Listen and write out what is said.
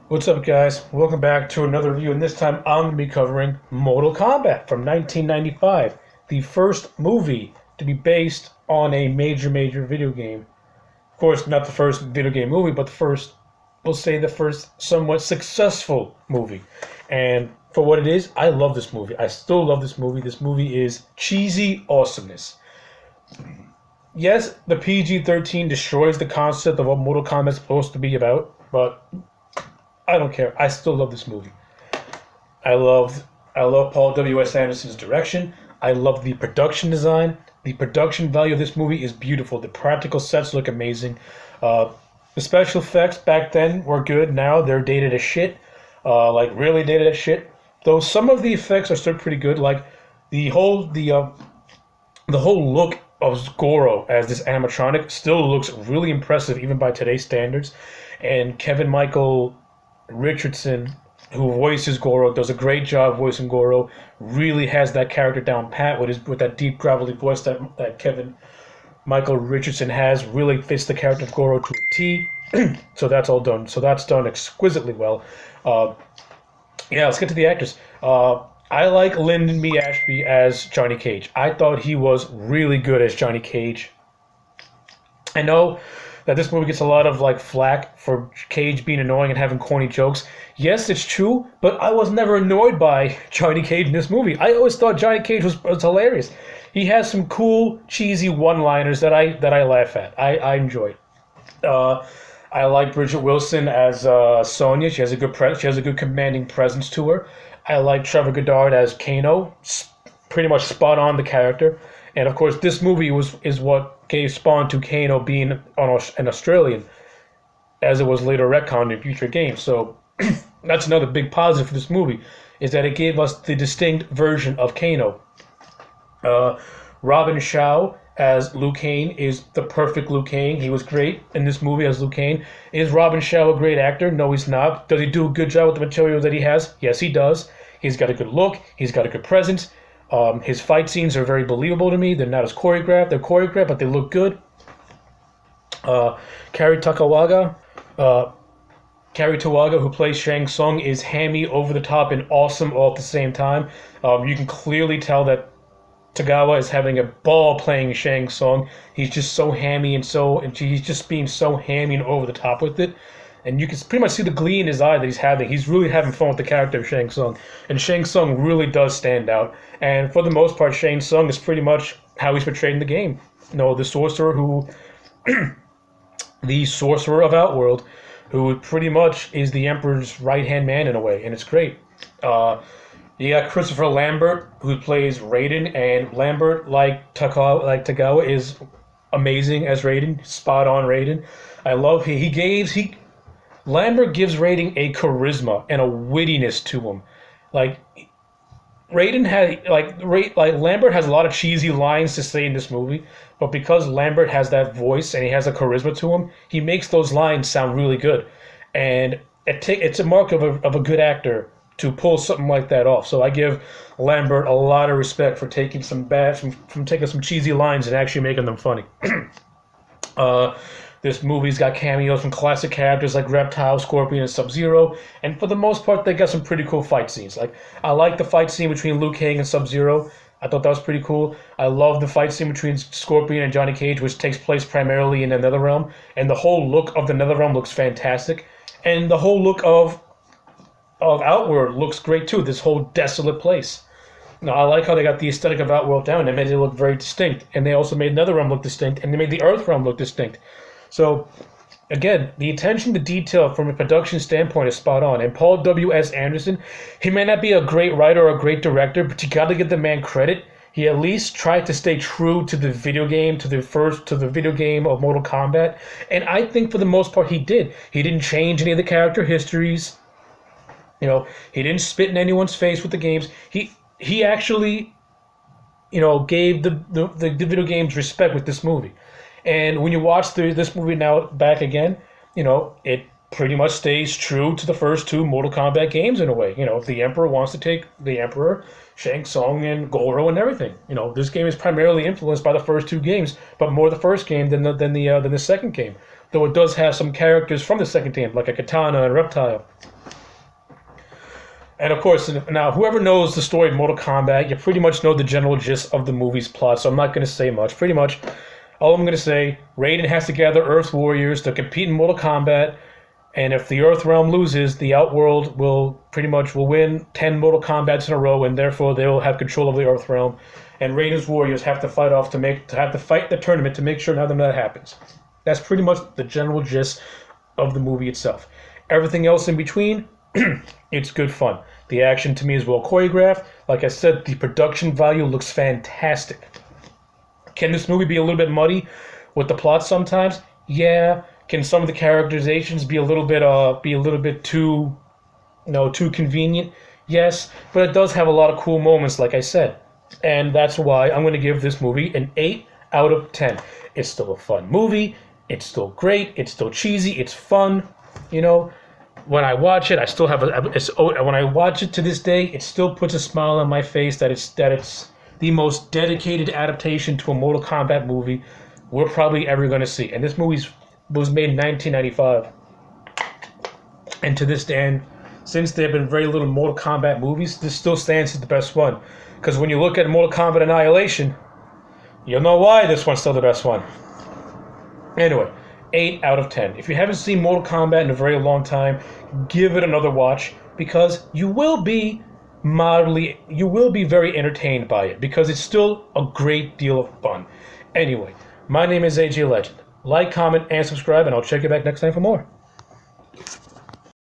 What's up, guys? Welcome back to another review, and this time I'm going to be covering Mortal Kombat from 1995, the first movie to be based on a major video game. Of course, not the first video game movie, but the first, we'll say the first somewhat successful movie. And for what it is, I love this movie. I still love this movie. This movie is cheesy awesomeness. Yes, the PG-13 destroys the concept of what Mortal Kombat is supposed to be about, but I don't care. I still love this movie. I love Paul W.S. Anderson's direction. I love the production design. The production value of this movie is beautiful. The practical sets look amazing. The special effects back then were good. Now they're dated as shit. Like really dated as shit. Though some of the effects are still pretty good. Like the whole look of Goro as this animatronic still looks really impressive even by today's standards. And Kevin Michael Richardson, who voices Goro, does a great job voicing Goro. Really has that character down pat with that deep gravelly voice that Kevin Michael Richardson has. Really fits the character of Goro to a T. So that's all done. So that's done exquisitely well. Yeah, let's get to the actors. I like Lyndon B. Ashby as Johnny Cage. I thought he was really good as Johnny Cage. I know that this movie gets a lot of flack for Cage being annoying and having corny jokes. Yes, it's true, but I was never annoyed by Johnny Cage in this movie. I always thought Johnny Cage was hilarious. He has some cool, cheesy one-liners that I laugh at. I enjoy. I like Bridget Wilson as Sonya. She has a good commanding presence to her. I like Trevor Goddard as Kano. Pretty much spot on the character. And of course, this movie is what gave spawn to Kano being an Australian, as it was later retconned in future games. So that's another big positive for this movie, is that it gave us the distinct version of Kano. Robin Shaw as Liu Kang is the perfect Liu Kang. He was great in this movie as Liu Kang. Is Robin Shaw a great actor? No, he's not. Does he do a good job with the material that he has? Yes, he does. He's got a good look. He's got a good presence. His fight scenes are very believable to me. They're not as choreographed. They're choreographed, but they look good. Cary Takawaga, who plays Shang Tsung, is hammy, over the top, and awesome all at the same time. You can clearly tell that Tagawa is having a ball playing Shang Tsung. He's just so hammy and he's just being so hammy and over the top with it. And you can pretty much see the glee in his eye that he's having. He's really having fun with the character of Shang Tsung. And Shang Tsung really does stand out. And for the most part, Shang Tsung is pretty much how he's portrayed in the game. You know, the sorcerer the sorcerer of Outworld, who pretty much is the Emperor's right-hand man in a way. And it's great. You got Christopher Lambert, who plays Raiden. And Lambert, like Tagawa, is amazing as Raiden. Spot on Raiden. I love Lambert gives Raiden a charisma and a wittiness to him. Lambert has a lot of cheesy lines to say in this movie, but because Lambert has that voice and he has a charisma to him, he makes those lines sound really good. And it's a mark of a good actor to pull something like that off. So I give Lambert a lot of respect for taking from taking some cheesy lines and actually making them funny. This movie's got cameos from classic characters like Reptile, Scorpion, and Sub-Zero, and for the most part, they got some pretty cool fight scenes. I like the fight scene between Liu Kang and Sub-Zero. I thought that was pretty cool. I love the fight scene between Scorpion and Johnny Cage, which takes place primarily in the Netherrealm, and the whole look of the Netherrealm looks fantastic, and the whole look of Outworld looks great too. This whole desolate place. Now, I like how they got the aesthetic of Outworld down. They made it look very distinct, and they also made Netherrealm look distinct, and they made the Earthrealm look distinct. So, again, the attention to detail from a production standpoint is spot on. And Paul W.S. Anderson, he may not be a great writer or a great director, but you got to give the man credit. He at least tried to stay true to the video game, to the video game of Mortal Kombat. And I think for the most part he did. He didn't change any of the character histories. You know, he didn't spit in anyone's face with the games. He actually, gave the video games respect with this movie. And when you watch this movie now back again, it pretty much stays true to the first two Mortal Kombat games in a way. The Emperor wants to take the Emperor, Shang Tsung, and Goro and everything. This game is primarily influenced by the first two games, but more the first game than the second game. Though it does have some characters from the second game, like a Katana and Reptile. And of course, now whoever knows the story of Mortal Kombat, you pretty much know the general gist of the movie's plot, so I'm not going to say much. Pretty much, all I'm going to say, Raiden has to gather Earth warriors to compete in Mortal Kombat, and if the Earth realm loses, the Outworld will win 10 Mortal Kombats in a row, and therefore they will have control of the Earth realm. And Raiden's warriors have to fight the tournament to make sure none of that happens. That's pretty much the general gist of the movie itself. Everything else in between, it's good fun. The action to me is well choreographed. Like I said, the production value looks fantastic. Can this movie be a little bit muddy with the plot sometimes? Yeah. Can some of the characterizations be a little bit too convenient? Yes, but it does have a lot of cool moments, like I said. And that's why I'm going to give this movie an 8 out of 10. It's still a fun movie. It's still great. It's still cheesy. It's fun. When I watch it, when I watch it to this day, it still puts a smile on my face that it's the most dedicated adaptation to a Mortal Kombat movie we're probably ever going to see. And this movie was made in 1995. And to this day, since there have been very little Mortal Kombat movies, this still stands as the best one. Because when you look at Mortal Kombat Annihilation, you'll know why this one's still the best one. Anyway, 8 out of 10. If you haven't seen Mortal Kombat in a very long time, give it another watch, because you will be very entertained by it, because it's still a great deal of fun. Anyway, my name is AJ Legend. Like, comment, and subscribe, and I'll check you back next time for more.